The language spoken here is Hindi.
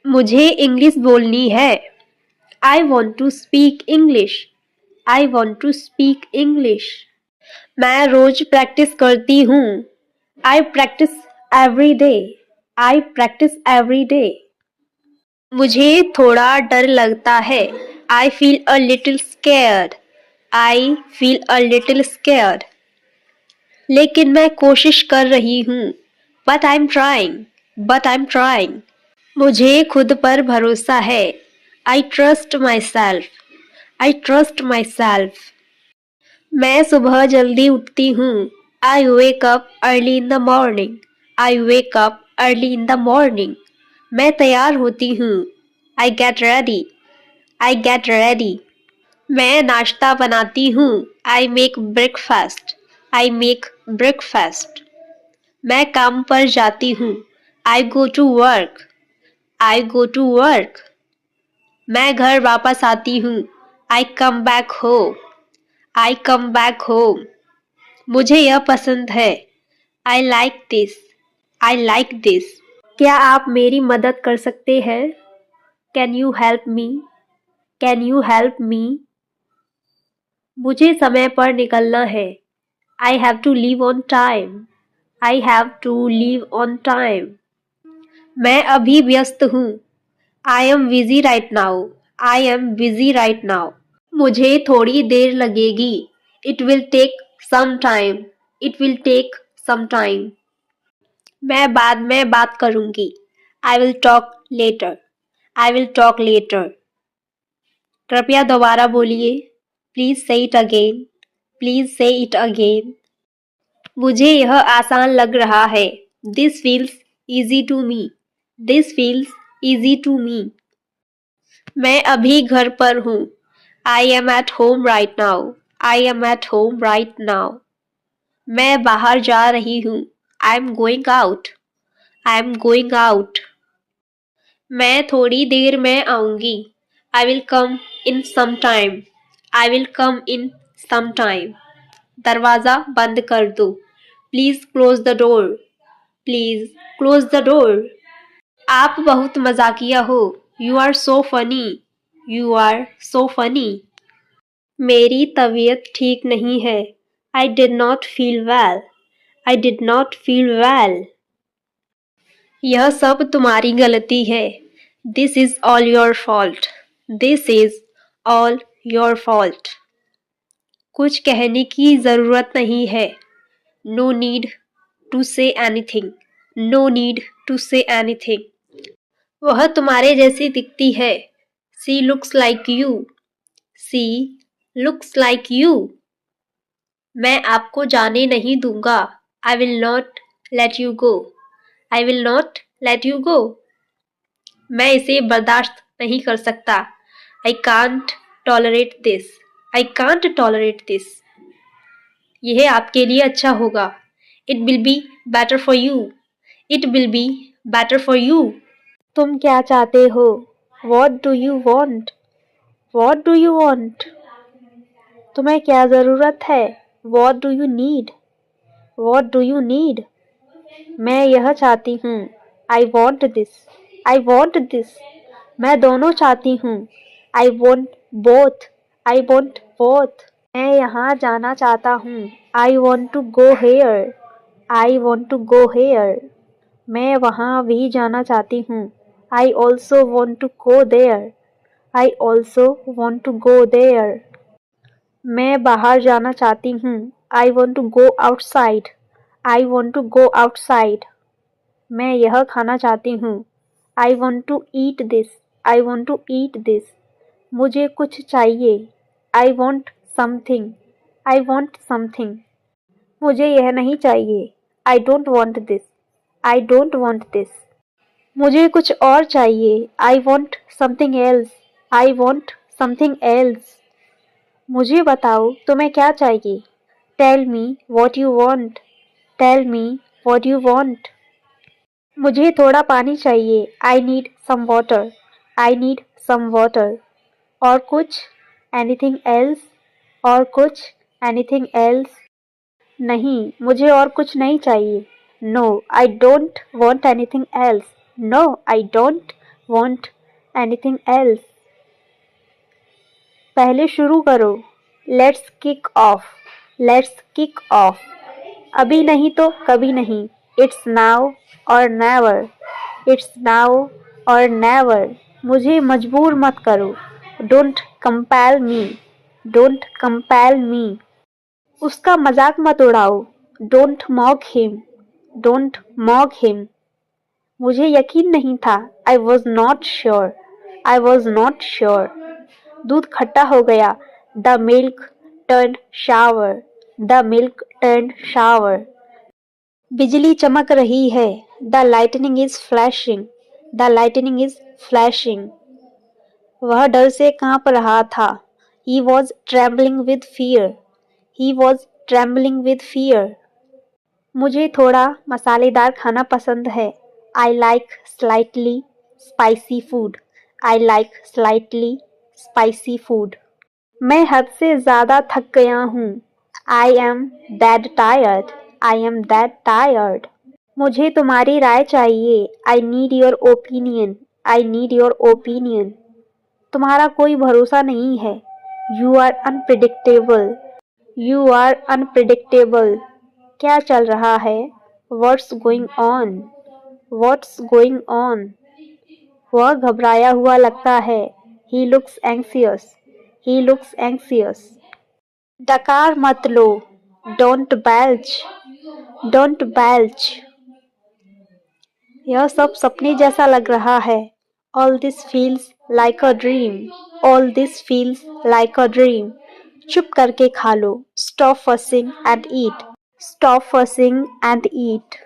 मुझे इंग्लिश बोलनी है। I want to speak English. I want to speak English. मैं रोज प्रैक्टिस करती हूँ। I practice every day. I practice every day. मुझे थोड़ा डर लगता है। I feel a little scared. I feel a little scared. लेकिन मैं कोशिश कर रही हूँ। But I am trying. But I am trying. मुझे खुद पर भरोसा है। I trust myself. I trust myself. मैं सुबह जल्दी उठती हूँ। I wake up early in the morning. I wake up early in the morning. मैं तैयार होती हूँ। I get ready. I get ready. मैं नाश्ता बनाती हूँ। I make breakfast. I make breakfast. मैं काम पर जाती हूँ। I go to work. I go to work. मैं घर वापस आती हूँ। I come back home. I come back home. मुझे यह पसंद है। I like this. I like this. क्या आप मेरी मदद कर सकते हैं? Can you help me? Can you help me? मुझे समय पर निकलना है। I have to leave on time. I have to leave on time. मैं अभी व्यस्त हूँ। I am busy right now. I am busy right now. मुझे थोड़ी देर लगेगी। It will take some time. It will take some time. मैं बाद में बात करूंगी। आई will talk later. I will talk later. कृपया दोबारा बोलिए। Please say it again. Please say it again. मुझे यह आसान लग रहा है। This feels easy to me. This feels easy to me. मैं अभी घर पर हूँ। I am at home right now. I am at home right now. मैं बाहर जा रही हूँ। I am going out. I am going out. मैं थोड़ी देर में आऊंगी। आई will come in some time. I will come in some time. दरवाज़ा बंद कर दो। Please close the door. Please close the door. आप बहुत मजाकिया हो। You are so funny. You are so funny. मेरी तबीयत ठीक नहीं है। I did not feel well. I did not feel well. यह सब तुम्हारी गलती है। This is all your fault. This is all your fault. कुछ कहने की जरूरत नहीं है। No need to say anything. No need to say anything. वह तुम्हारे जैसी दिखती है। She looks like you. She looks like you. मैं आपको जाने नहीं दूंगा। I will not let you go. I will not let you go. मैं इसे बर्दाश्त नहीं कर सकता। I can't tolerate this. I can't tolerate this. यह आपके लिए अच्छा होगा। It will be better for you. It will be better for you. तुम क्या चाहते हो? What do you want? What do you want? तुम्हें क्या ज़रूरत है? What do you need? What do you need? मैं यह चाहती हूँ। I want this. I want this. मैं दोनों चाहती हूँ। I want both. I want both. मैं यहाँ जाना चाहता हूँ। I want to go here. I want to go here. मैं वहाँ भी जाना चाहती हूँ। I also want to go there. I also want to go there. मैं बाहर जाना चाहती हूँ। I want to go outside. I want to go outside. मैं यह खाना चाहती हूँ। I want to eat this. I want to eat this. मुझे कुछ चाहिए। I want something. I want something. मुझे यह नहीं चाहिए। I don't want this. I don't want this. मुझे कुछ और चाहिए। I want something else. I want something else. मुझे बताओ तुम्हें क्या चाहिए। Tell me what you want. Tell me what you want. मुझे थोड़ा पानी चाहिए। I need some water. I need some water. और कुछ? Anything else? और कुछ? Anything else? नहीं, मुझे और कुछ नहीं चाहिए। No I don't want anything else. No I don't want anything else. पहले शुरू करो. Let's kick off. Let's kick off. अभी नहीं तो कभी नहीं. It's now or never. It's now or never. मुझे मजबूर मत करो. Don't compel me. Don't compel me. उसका मजाक मत उड़ाओ. Don't mock him. Don't mock him. मुझे यकीन नहीं था. I was not sure. I was not sure. दूध खट्टा हो गया. The milk turned sour. The milk turned sour. बिजली चमक रही है. The lightning is flashing. The lightning is flashing. वह डर से कांप रहा था. He was trembling with fear. He was trembling with fear. मुझे थोड़ा मसालेदार खाना पसंद है. I like slightly spicy food. I like slightly spicy food. मैं हद से ज़्यादा थक गया हूँ. I am that tired. I am that tired. मुझे तुम्हारी राय चाहिए. I need your opinion. I need your opinion. तुम्हारा कोई भरोसा नहीं है. You are unpredictable. You are unpredictable. क्या चल रहा है? What's going on? What's going on? वह घबराया हुआ लगता है. He looks anxious. He looks anxious. डकार मत लो. Don't belch. Don't belch. यह सब सपने जैसा लग रहा है. All this feels like a dream. All this feels like a dream. चुप करके खा लो. Stop fussing and eat. Stop fussing and eat.